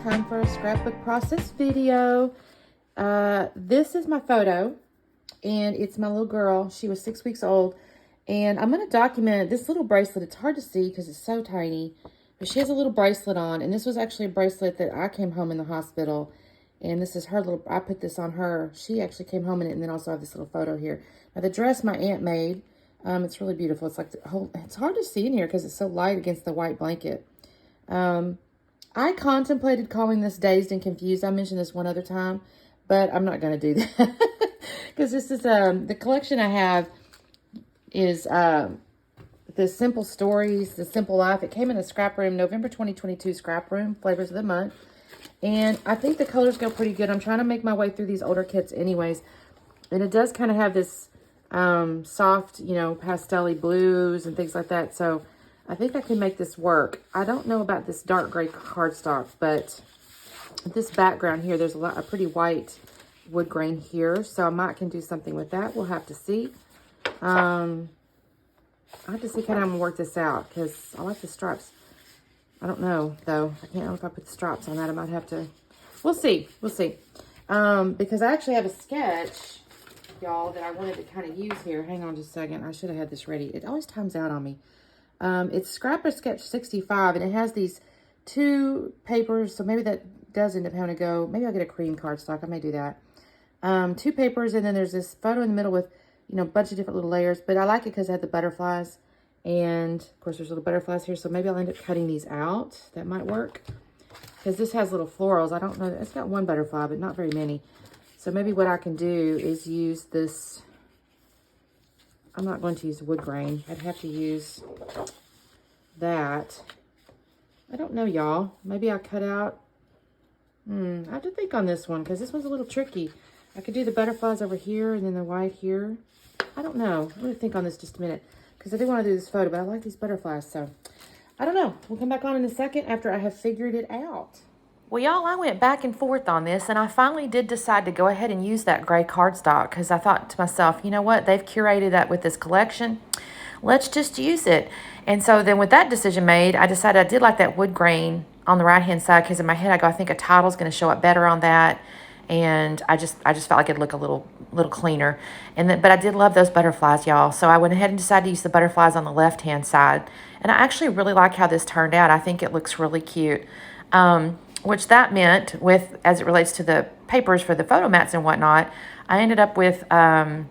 time for a scrapbook process video. This is my photo, and it's my little girl. She was 6 weeks old, and I'm going to document this little bracelet. It's hard to see because it's so tiny, but she has a little bracelet on, and this was actually a bracelet that I came home in the hospital, and this is her little, I put this on her. She actually came home in it, and then also have this little photo here. Now, the dress my aunt made, it's really beautiful. It's like the whole, it's hard to see in here because it's so light against the white blanket. I contemplated calling this Dazed and Confused. I mentioned this one other time, but I'm not going to do that because this is, the collection I have is, the Simple Stories, The Simple Life. It came in the Scraproom, November 2022 Scraproom Flavors of the Month. And I think the colors go pretty good. I'm trying to make my way through these older kits anyways. And it does kind of have this soft, you know, pastel-y blues and things like that. So I think I can make this work. I don't know about this dark gray cardstock, but this background here, there's a pretty white wood grain here. So I might can do something with that. We'll have to see. I have to see kind of how I'm going to work this out because I like the stripes. I don't know, though. I can't know if I put the stripes on that. I might have to. We'll see. We'll see. Because I actually have a sketch, y'all, that I wanted to kind of use here. Hang on just a second. I should have had this ready. It always times out on me. It's Scrapper Sketch 65, and it has these two papers. So maybe that does end up having to go. Maybe I'll get a cream cardstock. I may do that. Two papers, and then there's this photo in the middle with, you know, a bunch of different little layers. But I like it because it had the butterflies. And, of course, there's little butterflies here. So maybe I'll end up cutting these out. That might work. Because this has little florals. I don't know. It's got one butterfly, but not very many. So maybe what I can do is use this. I'm not going to use wood grain. I'd have to use that. I don't know, y'all. Maybe I'll cut out. I have to think on this one because this one's a little tricky. I could do the butterflies over here and then the white here. I don't know. I'm going to think on this just a minute because I do want to do this photo, but I like these butterflies. So I don't know. We'll come back on in a second after I have figured it out. Well, y'all, I went back and forth on this, and I finally did decide to go ahead and use that gray cardstock because I thought to myself, you know what? They've curated that with this collection. Let's just use it. And so then with that decision made, I decided I did like that wood grain on the right-hand side because in my head I go, I think a title's going to show up better on that. And I just felt like it'd look a little cleaner. And then, but I did love those butterflies, y'all. So I went ahead and decided to use the butterflies on the left-hand side. And I actually really like how this turned out. I think it looks really cute. Which that meant with, as it relates to the papers for the photo mats and whatnot, I ended up with, I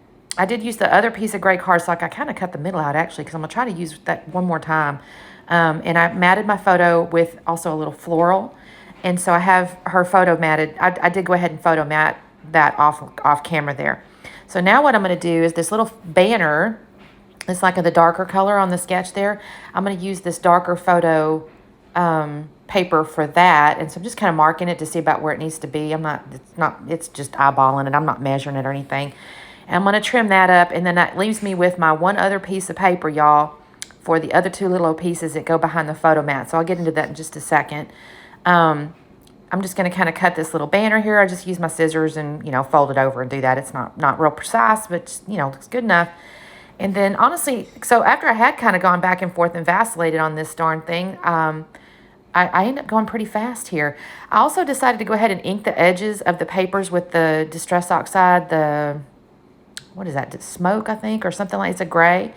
did use the other piece of gray cardstock. I kind of cut the middle out actually because I'm going to try to use that one more time. And I matted my photo with also a little floral. And so I have her photo matted. I did go ahead and photo mat that off camera there. So now what I'm going to do is this little banner, it's like the darker color on the sketch there. I'm going to use this darker photo paper for that. And so I'm just kind of marking it to see about where it needs to be. It's just eyeballing it. I'm not measuring it or anything. And I'm going to trim that up. And then that leaves me with my one other piece of paper, y'all, for the other two little pieces that go behind the photo mat. So I'll get into that in just a second. I'm just going to kind of cut this little banner here. I just use my scissors and, you know, fold it over and do that. It's not real precise, but, you know, looks good enough. And then, honestly, so after I had kind of gone back and forth and vacillated on this darn thing, I ended up going pretty fast here. I also decided to go ahead and ink the edges of the papers with the Distress Oxide, what is that, the Smoke, I think, or something like, it's a gray.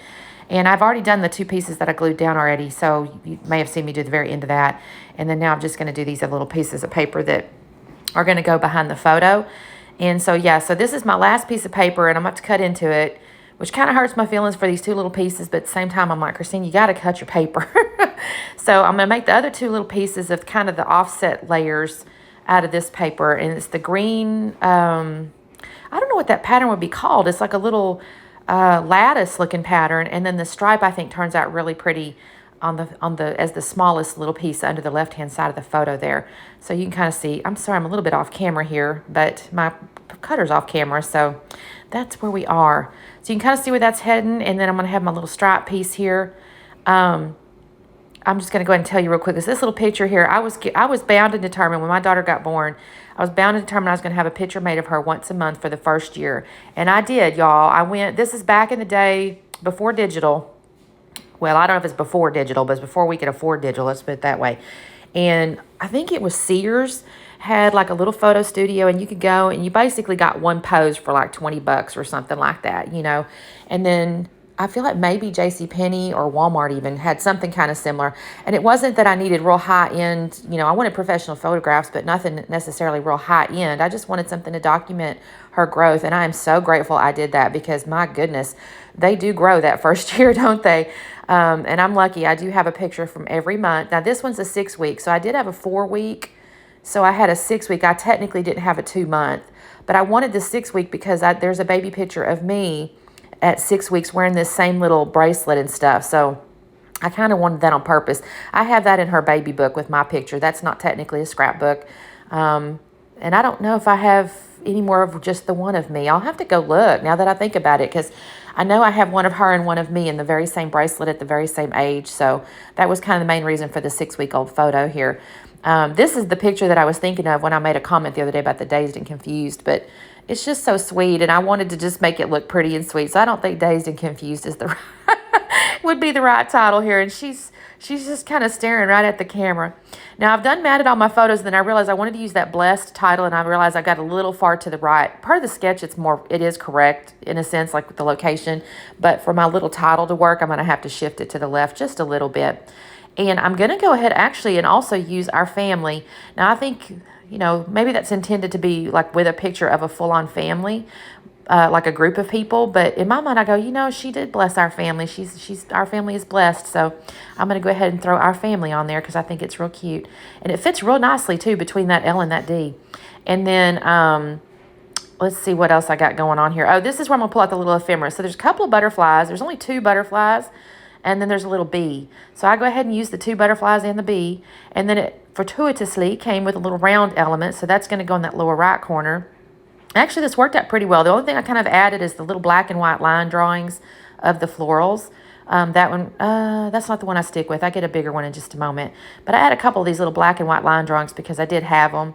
And I've already done the two pieces that I glued down already, so you may have seen me do the very end of that. And then now I'm just going to do these little pieces of paper that are going to go behind the photo. And so, yeah, so this is my last piece of paper, and I'm about to cut into it, which kind of hurts my feelings for these two little pieces, but at the same time, I'm like, Christine, you got to cut your paper. So I'm going to make the other two little pieces of kind of the offset layers out of this paper, and it's the green, I don't know what that pattern would be called. It's like a little lattice looking pattern, and then the stripe I think turns out really pretty on the as the smallest little piece under the left hand side of the photo there. So you can kind of see, I'm sorry I'm a little bit off camera here, but my cutter's off camera, so that's where we are. So you can kind of see where that's heading, and then I'm going to have my little stripe piece here. I'm just going to go ahead and tell you real quick. This little picture here, I was bound and determined when my daughter got born. I was bound and determined I was going to have a picture made of her once a month for the first year. And I did, y'all. This is back in the day before digital. Well, I don't know if it's before digital, but it's before we could afford digital. Let's put it that way. And I think it was Sears had like a little photo studio, and you could go and you basically got one pose for like 20 bucks or something like that, you know. And then I feel like maybe JCPenney or Walmart even had something kind of similar. And it wasn't that I needed real high end, you know, I wanted professional photographs, but nothing necessarily real high end. I just wanted something to document her growth. And I am so grateful I did that, because my goodness, they do grow that first year, don't they? And I'm lucky. I do have a picture from every month. Now this one's a 6 week. So I did have a 4 week. So I had a 6 week. I technically didn't have a 2 month, but I wanted the 6 week because there's a baby picture of me at 6 weeks wearing this same little bracelet and stuff. So I kind of wanted that on purpose. I have that in her baby book with my picture. That's not technically a scrapbook. And I don't know if I have any more of just the one of me. I'll have to go look now that I think about it, because I know I have one of her and one of me in the very same bracelet at the very same age. So that was kind of the main reason for the 6 week old photo here. This is the picture that I was thinking of when I made a comment the other day about the Dazed and Confused, but it's just so sweet, and I wanted to just make it look pretty and sweet. So I don't think Dazed and Confused is the would be the right title here. And she's just kind of staring right at the camera. Now I've done matted all my photos, and then I realized I wanted to use that blessed title, and I realized I got a little far to the right. Part of the sketch, it is correct in a sense, like with the location, but for my little title to work, I'm going to have to shift it to the left just a little bit. And I'm going to go ahead actually and also use our family. Now I think, you know, maybe that's intended to be like with a picture of a full-on family, like a group of people. But in my mind, I go, you know, she did bless our family. Our family is blessed. So I'm going to go ahead and throw our family on there because I think it's real cute. And it fits real nicely too between that L and that D. And then let's see what else I got going on here. Oh, this is where I'm going to pull out the little ephemera. So there's a couple of butterflies. There's only 2 butterflies. And then there's a little bee. So I go ahead and use the 2 butterflies and the bee. And then it fortuitously came with a little round element. So that's going to go in that lower right corner. Actually, this worked out pretty well. The only thing I kind of added is the little black and white line drawings of the florals. That one, that's not the one I stick with. I get a bigger one in just a moment. But I add a couple of these little black and white line drawings because I did have them.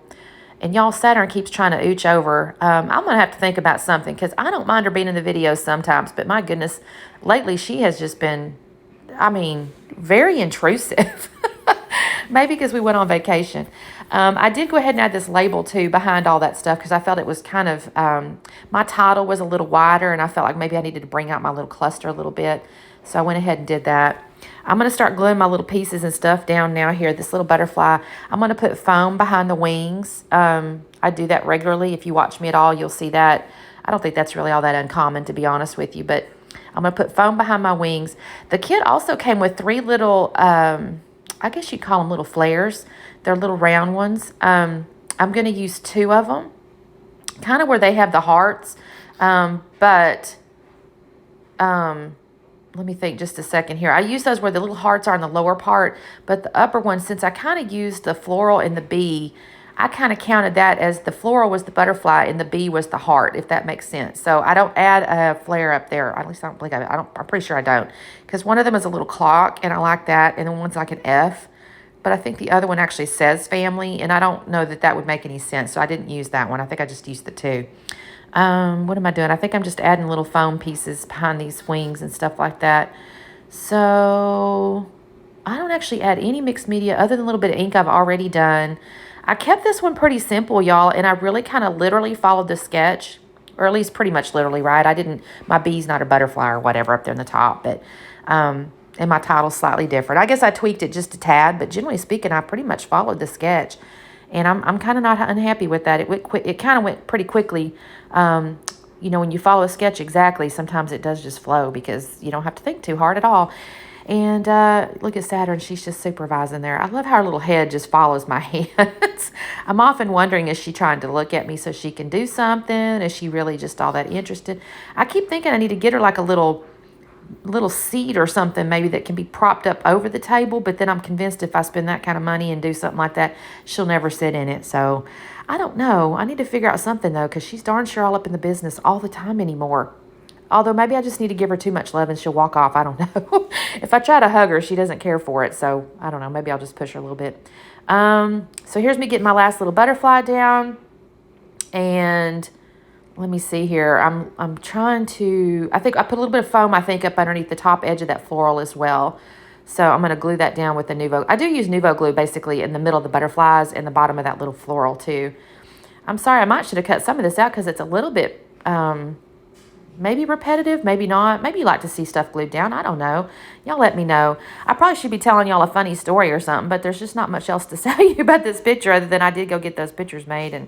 And y'all, Saturn keeps trying to ooch over. I'm going to have to think about something because I don't mind her being in the videos sometimes. But my goodness, lately she has just been, I mean, very intrusive. Maybe because we went on vacation. I did go ahead and add this label too behind all that stuff because I felt it was kind of, my title was a little wider and I felt like maybe I needed to bring out my little cluster a little bit. So I went ahead and did that. I'm going to start gluing my little pieces and stuff down now here. This little butterfly, I'm going to put foam behind the wings. I do that regularly. If you watch me at all, you'll see that. I don't think that's really all that uncommon, to be honest with you, but I'm going to put foam behind my wings. The kit also came with 3 little, I guess you'd call them little flares. They're little round ones. I'm going to use 2 of them, kind of where they have the hearts. Let me think just a second here. I use those where the little hearts are in the lower part, but the upper one, since I kind of used the floral and the bee, I kind of counted that as the floral was the butterfly and the bee was the heart, if that makes sense. So I don't add a flare up there. At least I don't believe I'm pretty sure I don't. Because one of them is a little clock, and I like that, and then one's like an F. But I think the other one actually says family, and I don't know that that would make any sense. So I didn't use that one. I think I just used the 2. What am I doing? I think I'm just adding little foam pieces behind these wings and stuff like that. So I don't actually add any mixed media other than a little bit of ink I've already done. I kept this one pretty simple, y'all, and I really kind of literally followed the sketch, or at least pretty much literally, right? My bee's not a butterfly or whatever up there in the top, but, and my title's slightly different. I guess I tweaked it just a tad, but generally speaking, I pretty much followed the sketch. And I'm kind of not unhappy with that. It kind of went pretty quickly. You know, when you follow a sketch exactly, sometimes it does just flow because you don't have to think too hard at all. And look at Saturn. She's just supervising there. I love how her little head just follows my hands. I'm often wondering, is she trying to look at me so she can do something? Is she really just all that interested? I keep thinking I need to get her like a little seat or something maybe that can be propped up over the table, but then I'm convinced if I spend that kind of money and do something like that, she'll never sit in it. So I don't know. I need to figure out something though, because she's darn sure all up in the business all the time anymore. Although maybe I just need to give her too much love and she'll walk off. I don't know. If I try to hug her, she doesn't care for it. So I don't know. Maybe I'll just push her a little bit. So here's me getting my last little butterfly down. And let me see here. I'm trying to, I think I put a little bit of foam, I think, up underneath the top edge of that floral as well. So I'm going to glue that down with the Nuvo. I do use Nuvo glue basically in the middle of the butterflies and the bottom of that little floral too. I'm sorry, I might should have cut some of this out because it's a little bit maybe repetitive, maybe not. Maybe you like to see stuff glued down. I don't know. Y'all let me know. I probably should be telling y'all a funny story or something, but there's just not much else to tell you about this picture other than I did go get those pictures made. And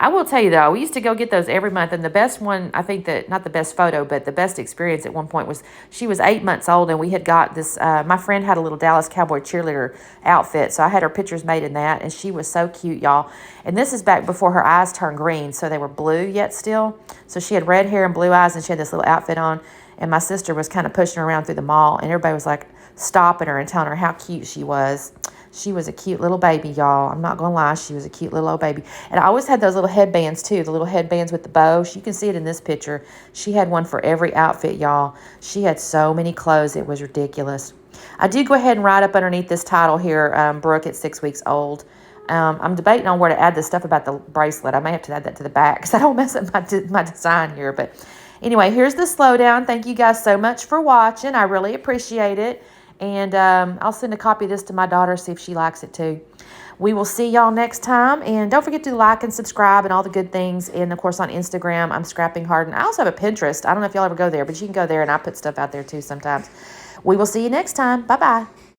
I will tell you though, we used to go get those every month. And the best one, I think that, not the best photo, but the best experience at one point was she was 8 months old and we had got this, my friend had a little Dallas Cowboy cheerleader outfit. So I had her pictures made in that and she was so cute, y'all. And this is back before her eyes turned green. So they were blue yet still. So she had red hair and blue eyes and she had this little outfit on. And my sister was kind of pushing her around through the mall and everybody was like stopping her and telling her how cute she was. She was a cute little baby, y'all. I'm not going to lie. She was a cute little old baby. And I always had those little headbands, too. The little headbands with the bow. You can see it in this picture. She had one for every outfit, y'all. She had so many clothes. It was ridiculous. I did go ahead and write up underneath this title here, Brooke at 6 weeks old. I'm debating on where to add the stuff about the bracelet. I may have to add that to the back because I don't mess up my design here. But anyway, here's the slowdown. Thank you guys so much for watching. I really appreciate it. And I'll send a copy of this to my daughter, see if she likes it too. We will see y'all next time. And don't forget to like and subscribe and all the good things. And, of course, on Instagram, I'm Scrapping Harden. I also have a Pinterest. I don't know if y'all ever go there, but you can go there, and I put stuff out there too sometimes. We will see you next time. Bye-bye.